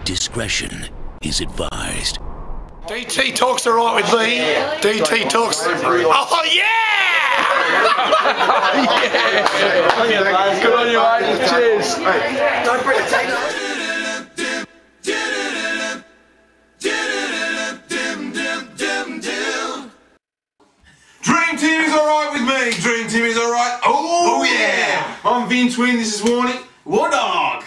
discretion is advised. DT talks alright with me. DT talks. Oh yeah! Yeah. Good on you, mate. Cheers. Don't bring a tape. Dream Team is alright with me. Dream Team is alright. Oh yeah! I'm Vin Twin. This is Warnie. War Dog.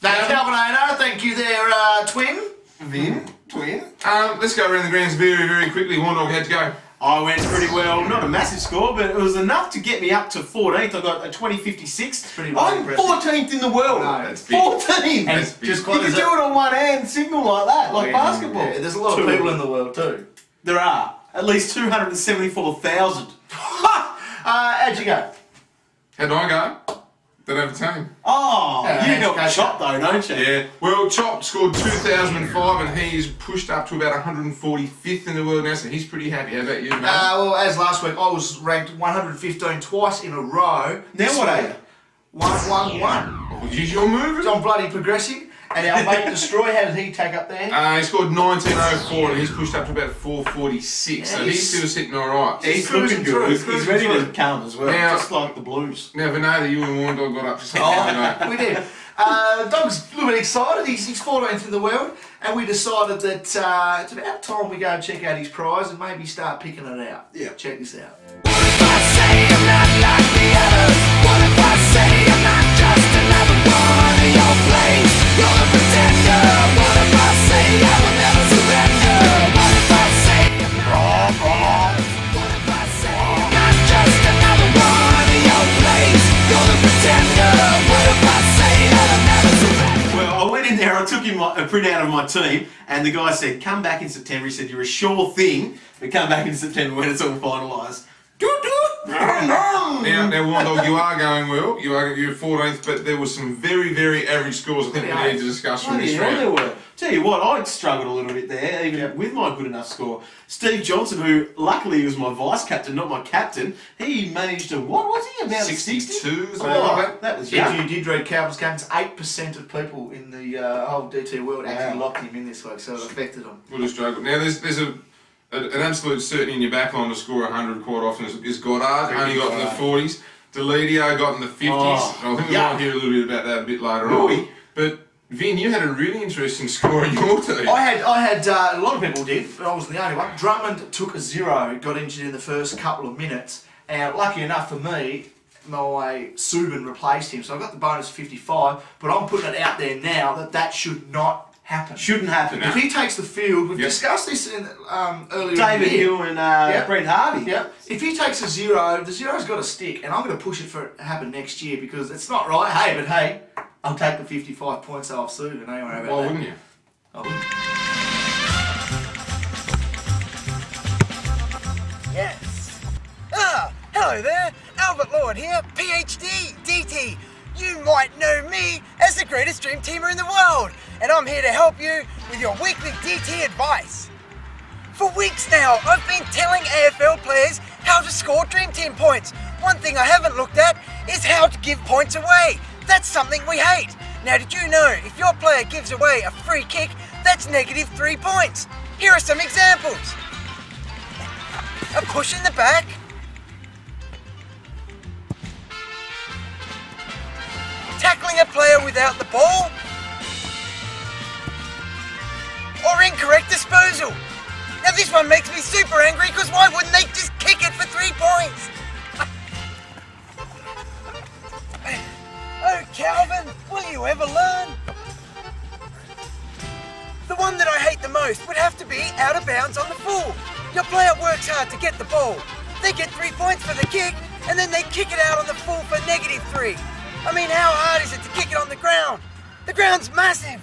That's Calvin. Thank you there, Twin. Vin. Twin. Let's go around the grounds very, very quickly. War Dog, how'd you go? I went pretty well. Not a massive score, but it was enough to get me up to 14th. I got a 20.56. Pretty well I'm impressive. 14th in the world. No, that's big. 14. That's big. You can do it on one hand, signal like that, like basketball. Yeah, there's a lot of people in the world too. There are at least 274,000. How'd you go? How'd I go? Don't have a team. Oh, Yeah, you helped okay. Chop though, don't you? Yeah. Well, Chop scored 2005 and he's pushed up to about 145th in the world now, so he's pretty happy. How about you, mate? Well, as last week, I was ranked 115 twice in a row. Now what are you? 111. Oh, geez, you're moving. I'm bloody progressing. And our mate Destroy, how did he take up there? He scored 1904 and he's pushed up to about 446, so he's still sitting alright. He's looking good. He's cruising ready through. to come as well, Now- just like the Blues. Now, Vinay, you and Warren Dog got up to something. We did. Dog's a little bit excited. He's 14th in the world, and we decided that it's about time we go and check out his prize and maybe start picking it out. Yeah. Check this out. What if I say I'm not like the others? What if I say I'm not just another one of your plays? You're a pretender. What if I say I will never surrender? What if I say I'm not like the others? What if I say I'm not just another one of your plays? You're a pretender. What if I say that I'll never surrender? Well, I went in there, I took him a print out of my team, and the guy said, come back in September. He said, you're a sure thing, but come back in September when it's all finalised. Now, Warren Dog, you are going well. You're 14th, but there were some very, very average scores I think we need to discuss from this round. There were. Tell you what, I struggled a little bit there, even with my good enough score. Steve Johnson, who luckily was my vice captain, not my captain, he managed to, what was he, about 62, 60? something like that. That was If young. you did read Calvin's games, 8% of people in the whole DT world actually locked him in this week, so it affected him. Would have struggled. Now, there's an absolute certainty in your back line to score 100 quite often is Goddard, only got in the 40s. Deledio got in the 50s. I think we might hear a little bit about that a bit later on. But Vin, you had a really interesting score in your team. I had a lot of people did, but I wasn't the only one. Drummond took a 0, got injured in the first couple of minutes, and lucky enough for me, my Subban replaced him, so I got the bonus 55, but I'm putting it out there now that should not happen. Shouldn't happen. If he takes the field, we've discussed this in, earlier David in the year. Hill and Brent Harvey. Yeah. If he takes a 0, the 0's got to stick, and I'm going to push it for it to happen next year because it's not right. Hey, I'll take the 55 points off Subban. Don't worry about that. Why wouldn't you? I wouldn't. Yes. Hello there. Albert Lord here, PhD, DT. You might know me as the greatest dream teamer in the world, and I'm here to help you with your weekly DT advice. For weeks now, I've been telling AFL players how to score dream team points. One thing I haven't looked at is how to give points away. That's something we hate. Now, did you know if your player gives away a free kick, that's negative 3 points? Here are some examples. A push in the back, tackling a player without the ball, or incorrect disposal. Now this one makes me super angry because why wouldn't they just kick it for 3 points? Oh Calvin, will you ever learn? The one that I hate the most would have to be out of bounds on the full. Your player works hard to get the ball. They get 3 points for the kick and then they kick it out on the full for negative 3. I mean, how hard is it to kick it on the ground? The ground's massive.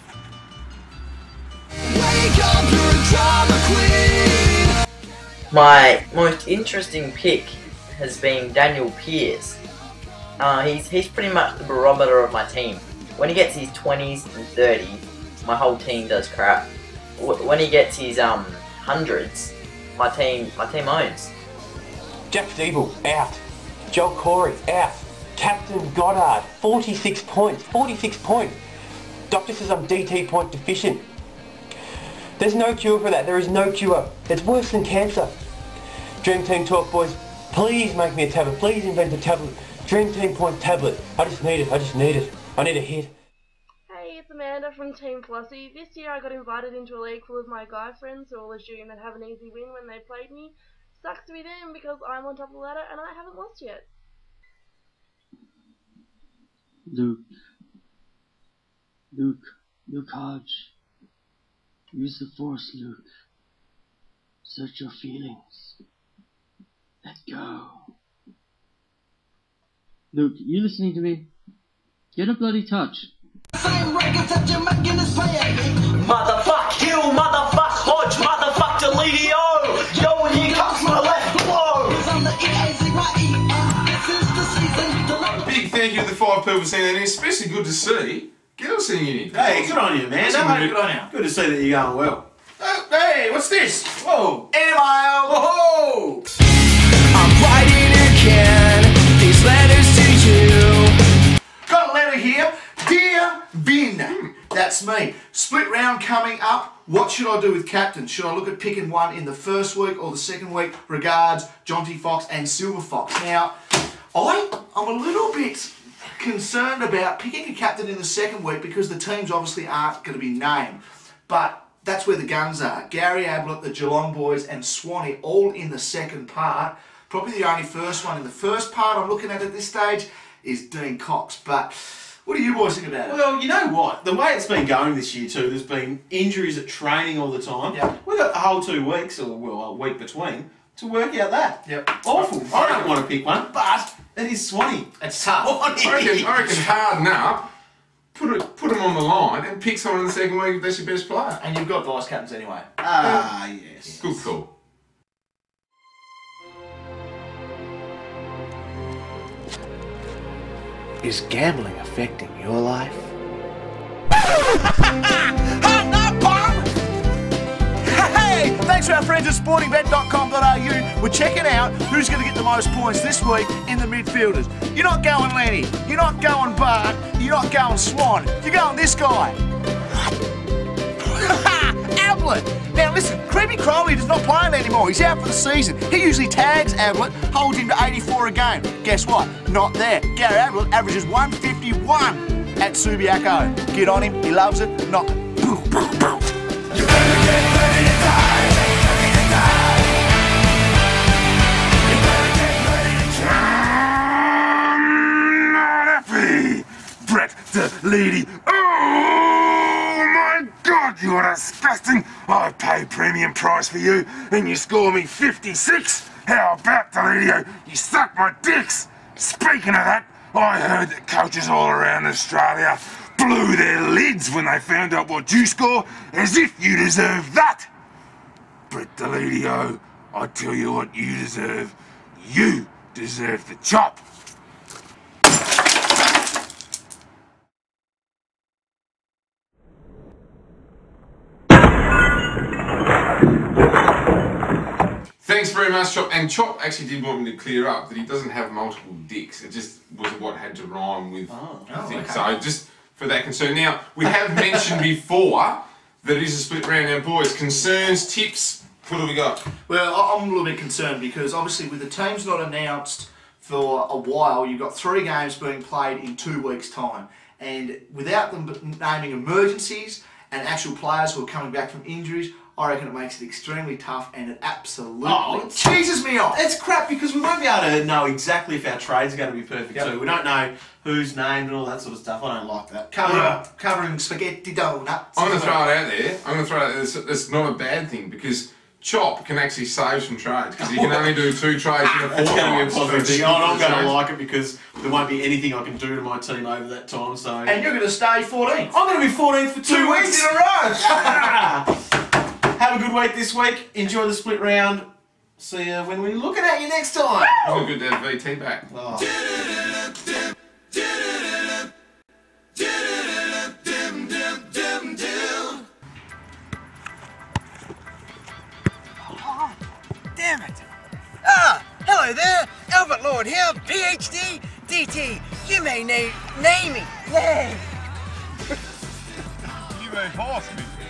My most interesting pick has been Daniel Pearce. He's pretty much the barometer of my team. When he gets his 20s and 30s, my whole team does crap. When he gets his hundreds, my team owns. Jack Steeble, out. Joel Corey, out. Captain Goddard, 46 points. 46 points. Doctor says I'm DT point deficient. There's no cure for that. There is no cure. It's worse than cancer. Dream Team Talk, boys. Please make me a tablet. Please invent a tablet. Dream Team Point tablet. I just need it. I just need it. I need a hit. Hey, it's Amanda from Team Flossie. This year I got invited into a league full of my guy friends who all assume they'd have an easy win when they played me. Sucks to be them because I'm on top of the ladder and I haven't lost yet. Luke Hodge. Use the Force, Luke. Search your feelings. Let go. Luke, you listening to me? Get a bloody touch. Motherfuck Hill, motherfuck Hodge, motherfuck Deledio. Yo, and here comes my left blow. Big thank you to the 5 people singing, and especially good to see girls singing in. Hey, good on you, man. Good on you. Good to see that you're going well. Hey, what's this? Whoa. Email. Whoa. I'm writing again these letters to you. Got a letter here. Dear Vin, that's me. Split round coming up. What should I do with captain? Should I look at picking one in the first week or the second week? Regards, Jonty Fox and Silver Fox. Now, I'm a little bit concerned about picking a captain in the second week because the teams obviously aren't going to be named. But that's where the guns are. Gary Ablett, the Geelong boys and Swanee all in the second part. Probably the only first one in the first part I'm looking at this stage is Dean Cox. But what do you boys think about it? Well, you know what? The way it's been going this year too, there's been injuries at training all the time. Yeah. We've got a whole 2 weeks, or well, a week between, to work out that. Yep. Awful. I don't want to pick one, but it is Swanee. It's tough. I reckon harden up, put them on the line, and pick someone in the second week if that's your best player. And you've got vice captains anyway. Ah, yes. Good call. Is gambling affecting your life? Hey, thanks to our friends at sportingbet.com.au. We're checking out who's going to get the most points this week in the midfielders. You're not going Lenny, you're not going Bart, you're not going Swan, you're going this guy. Ablett! Now listen, Creepy Crowley does not play him anymore. He's out for the season. He usually tags Ablett, holds him to 84 a game. Guess what? Not there. Gary Ablett averages 151 at Subiaco. Get on him. He loves it. Knock it. You better get ready to die. Ready to die. You better get ready to die. I'm not happy, Brett the lady. Oh my God, you're disgusting. I paid premium price for you and you score me 56. How about Deledio? You suck my dicks. Speaking of that, I heard that coaches all around Australia blew their lids when they found out what you score, as if you deserve that. Brett Deledio, I tell you what you deserve. You deserve the chop. Thanks very much, Chop. And Chop actually did want me to clear up that he doesn't have multiple dicks. It just was what had to rhyme with the thing. Okay. So just for that concern. Now, we have mentioned before that it is a split round. Now, boys, concerns, tips, what do we got? Well, I'm a little bit concerned because obviously with the teams not announced for a while, you've got 3 games being played in 2 weeks' time. And without them naming emergencies and actual players who are coming back from injuries, I reckon it makes it extremely tough and it absolutely cheeses me off. It's crap because we won't be able to know exactly if our trades are going to be perfect too. We don't know who's named and all that sort of stuff. I don't like that. Covering spaghetti donuts. I'm going to throw it out there. It's not a bad thing because Chop can actually save some trades because he can only do 2 trades in a fortnight. It's going to be a positive thing. I'm going to trades. like it because there won't be anything I can do to my team over that time. So. And you're going to stay 14th. I'm going to be 14th for 2 weeks in a row. Have a good week this week. Enjoy the split round. See you when we're looking at you next time. It's good to have VT back. Oh. Damn it! Hello there, Albert Lord here, PhD, DT. You may name me. Yay! mean horse meat?